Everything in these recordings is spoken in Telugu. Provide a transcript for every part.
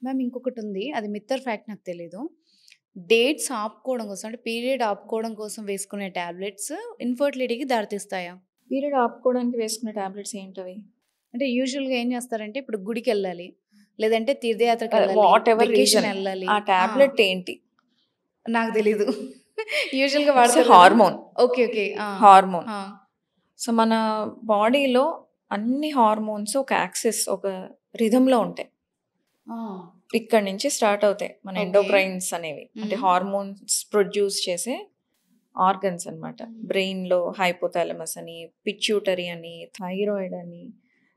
మ్యామ్ ఇంకొకటుంది. అది మిత్ ఆర్ ఫ్యాక్ట్ నాకు తెలీదు. డేట్స్ ఆపుకోవడం కోసం అంటే పీరియడ్ ఆపుకోవడం కోసం వేసుకునే టాబ్లెట్స్ ఇన్‌ఫర్టిలిటీకి దారితీస్తాయా? పీరియడ్ ఆపుకోవడానికి వేసుకునే టాబ్లెట్స్ ఏంటవి? అంటే యూజువల్‌గా ఏం చేస్తారంటే ఇప్పుడు గుడికెళ్ళాలి. లేదంటే తీర్థయాత్రకెళ్ళాలి. Whatever vacation reason. ఎళ్ళాలి. ఆ ఆ! టాబ్లెట్ ఏంటి? నాకు తెలీదు. యూజువల్‌గా ఇట్స్ ఎ వాడతారు గదా! హార్మోన్. ఓకే. ఓకే. ఆ! హార్మోన్. ఆ! సో, మన బాడీలో అన్ని హార్మోన్స్ ఒక యాక్సిస్, ఒక రిథమ్‌లో ఉంటాయి. ఆ! ఇక్కడి నుంచి స్టార్ట్ అవుతాయి మన ఓకే. ఎండోక్రైన్స్ అనేవి. అంటే హ్మ్. హార్మోన్స్ ప్రొడ్యూస్ చేసే ఆర్గన్స్ అన్నమాట. హ్మ్. బ్రెయిన్‌లో హైపోథాలమస్ అని, పిట్యూటరీ అని, థైరాయిడ్ అని,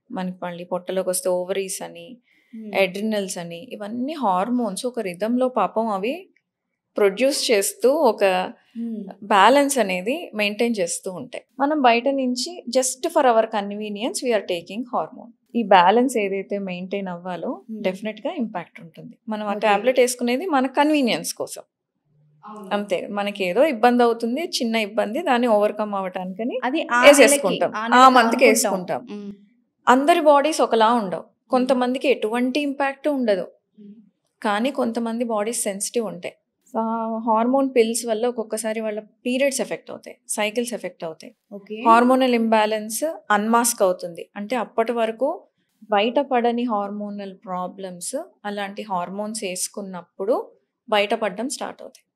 మనకి మళ్ళీ పొట్టలోకొస్తే ఓవరీస్ అని, హ్మ్. అడ్రినల్స్ అని, ఇవన్నీ హార్మోన్స్ ఒక రిథమ్‌లో పాపం అవి ప్రొడ్యూస్ చేస్తూ ఒక హ్మ్. బ్యాలెన్స్ అనేది మెయింటైన్ చేస్తూ ఉంటాయి. మనం బయట నుంచి just for our convenience we are taking hormone. ఈ బ్యాలెన్స్ ఏదైతే మెయింటైన్ అవ్వాలో హ్మ్. డెఫినెట్‌గా ఇంపాక్ట్ ఉంటుంది. మనం ఆ ఓకే. టాబ్లెట్ వేసుకునేది మన కన్వీనియన్స్ కోసం. అవును. అంతే. మనకేదో ఇబ్బంది అవుతుంది. చిన్న ఇబ్బంది. దాన్ని ఓవర్‌కమ్ అవ్వటానికని అది ఆ నెలకి, ఏసేసుకుంటాం. ఆ ఆ నెలకి మంత్‌కి అనుకుంటాం. ఏసుకుంటాం. హ్మ్. అందరి బాడీస్ ఒకలా ఉండవు. హ్మ్. కొంతమందికి ఎటువంటి ఇంపాక్ట్ ఉండదు. హ్మ్. కానీ కొంతమంది బాడీస్ సెన్సిటివ్ ఉంటాయి. సో, హార్మోన్ పిల్స్ వల్ల ఒక్కొక్కసారి వాళ్ళ పీరియడ్స్ ఎఫెక్ట్ అవుతాయి. సైకిల్స్ ఎఫెక్ట్ అవుతాయి. ఓకే. హార్మోనల్ ఇంబాలెన్స్ అన్మాస్క్ అవుతుంది. అంటే అప్పటి వరకు బయటపడని హార్మోనల్ ప్రాబ్లమ్స్ అలాంటి హార్మోన్స్ ఏసుకున్నప్పుడు బయటపడడం స్టార్ట్ అవుతాయి.